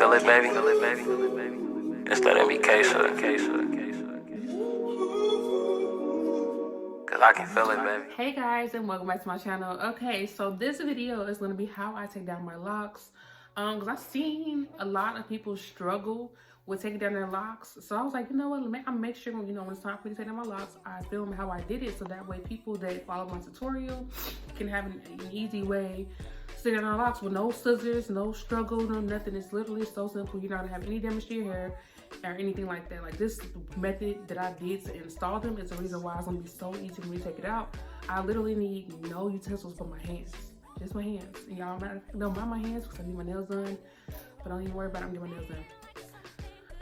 feel it, baby? Just let it be Keisha. Cause I can feel it, baby. Hey guys, and welcome back to my channel. Okay, so this video is gonna be how I take down my locks. Cause I've seen a lot of people struggle with taking down their locks. So I was like, you know what, I make sure when it's time for me to take down my locks, I film how I did it, so that way people that follow my tutorial can have an easy way to take down their locks with no scissors, no struggle, no nothing. It's literally so simple. You're not gonna have any damage to your hair or anything like that. Like, this method that I did to install them is the reason why it's gonna be so easy for me to take it out. I literally need no utensils but my hands, just my hands. And y'all don't mind my hands because I need my nails done, but don't even worry about it, I'm getting my nails done.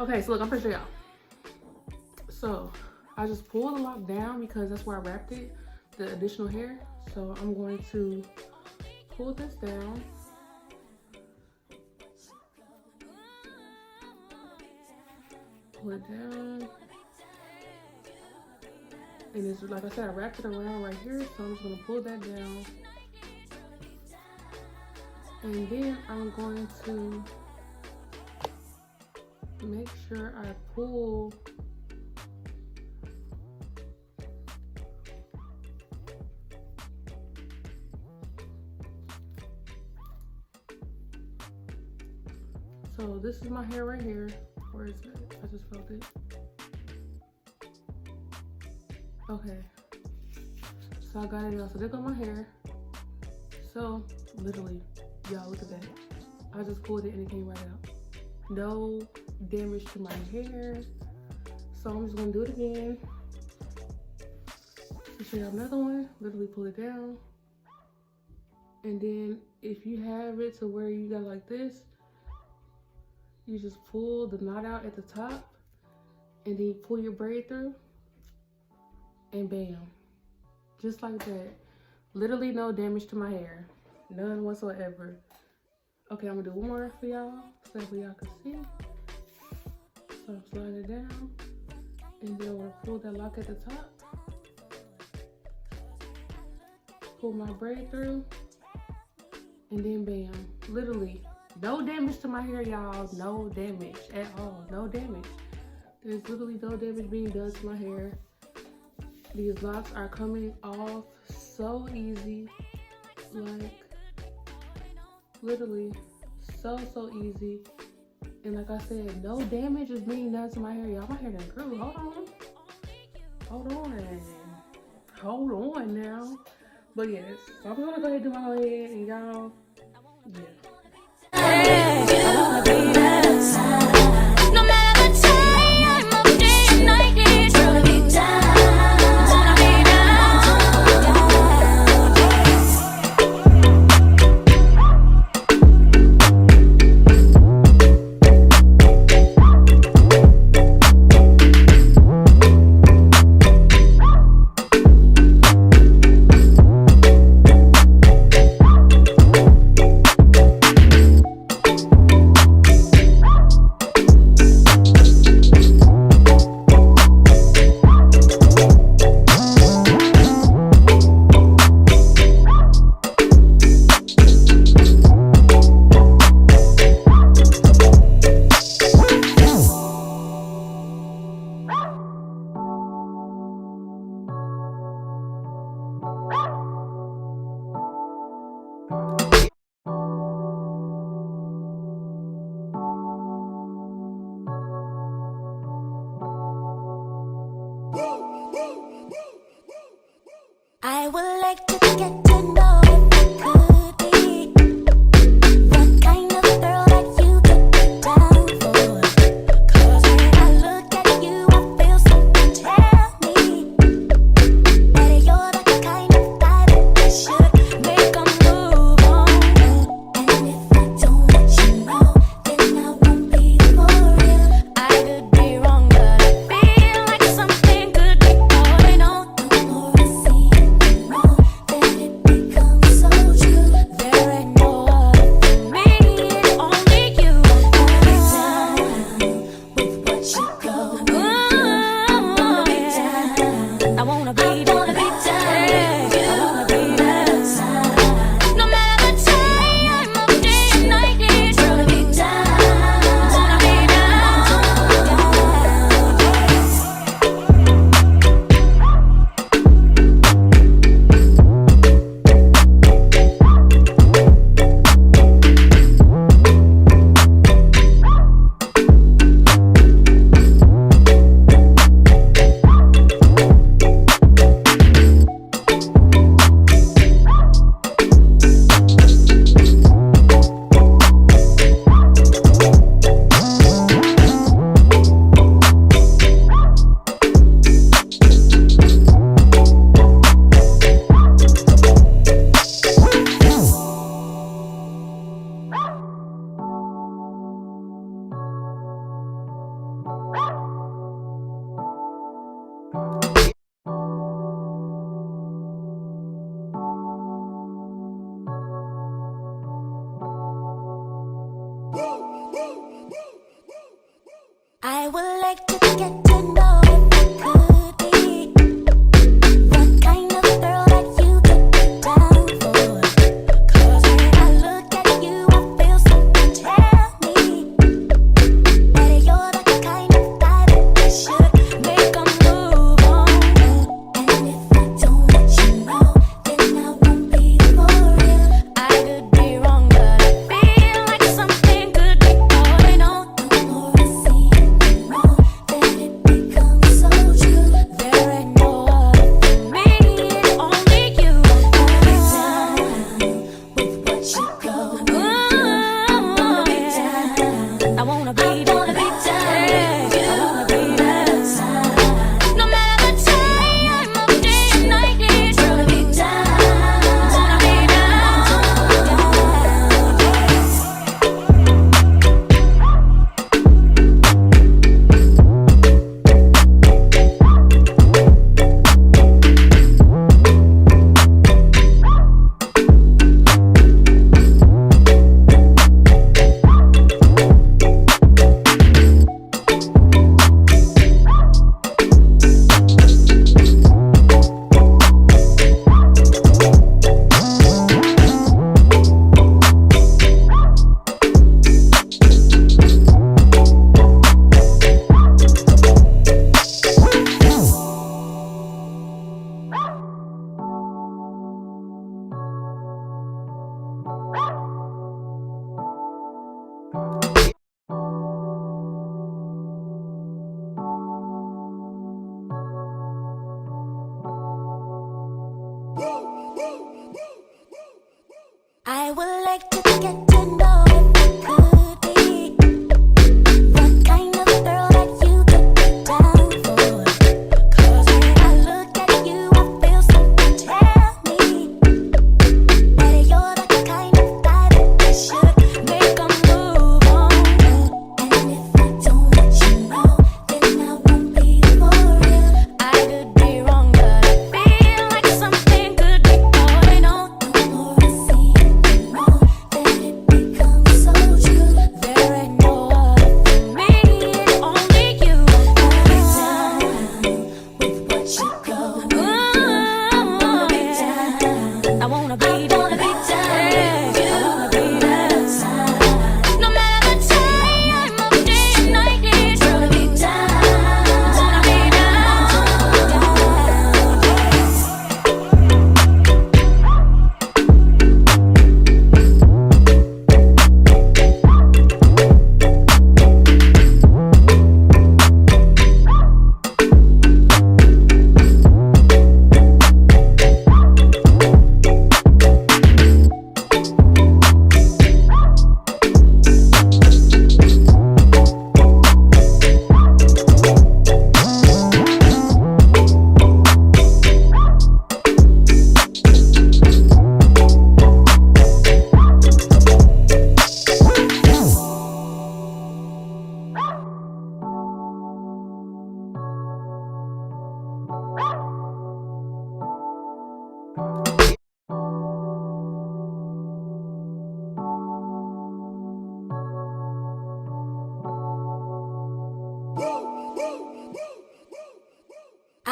Okay, so look, I'm gonna show y'all. So I just pulled the lock down because that's where I wrapped it, the additional hair. So I'm going to pull this down. Pull it down. And it's like I said, I wrapped it around right here, so I'm just gonna pull that down. And then I'm going to make sure I pull so this is my hair right here. Where is it? I just felt it. Okay, so I got it out. So there go my hair. So literally, y'all, look at that. I just pulled it and it came right out. No damage to my hair. So I'm just gonna do it again. To show you another one, literally pull it down. And then if you have it to where you got like this, you just pull the knot out at the top and then you pull your braid through and bam, just like that. Literally no damage to my hair, none whatsoever. Okay, I'm gonna do one more for y'all so that y'all can see. So I'm sliding it down and then we'll pull that lock at the top, pull my braid through, and then bam, literally no damage to my hair, y'all. No damage at all, no damage. There's literally no damage being done to my hair. These locks are coming off so easy, like literally so easy. And like I said, no damage is being done to my hair, y'all. My hair done grew. Hold on now. But yes, so I'm gonna go ahead and do my whole head, and y'all, yeah.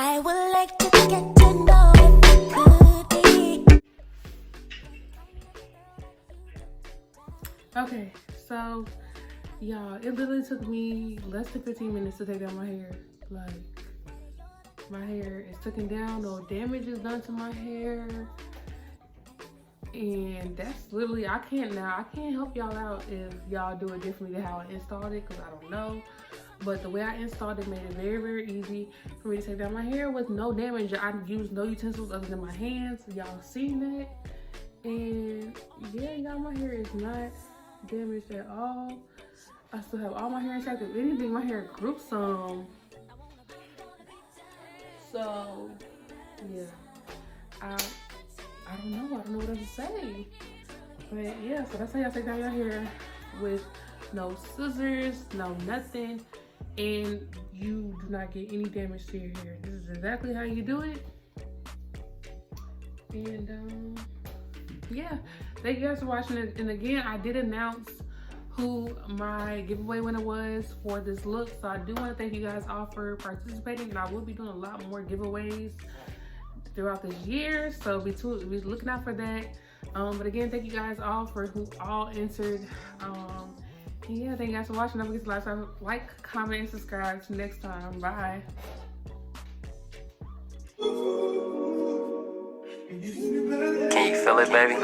I would like to get to know if it could be. Okay, so y'all, it literally took me less than 15 minutes to take down my hair. Like, my hair is taken down, no damage is done to my hair. And that's literally, I can't help y'all out if y'all do it differently than how I installed it, because I don't know. But the way I installed it made it very, very easy for me to take down my hair with no damage. I used no utensils other than my hands. Y'all seen that? And yeah, y'all, my hair is not damaged at all. I still have all my hair intact. If anything, my hair grew some. So yeah, I don't know what else to say. But yeah, so that's how y'all take down your hair with no scissors, no nothing, and you do not get any damage to your hair. This is exactly how you do it. And yeah, thank you guys for watching it. And again, I did announce who my giveaway winner was for this look, so I do want to thank you guys all for participating, and I will be doing a lot more giveaways throughout this year, so be looking out for that. But again, thank you guys all for who all entered. Yeah, thank you guys for watching. Don't forget to like, comment, and subscribe. Till next time, bye. Can you feel it, baby?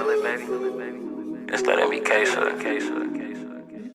Just let it be K-Shug.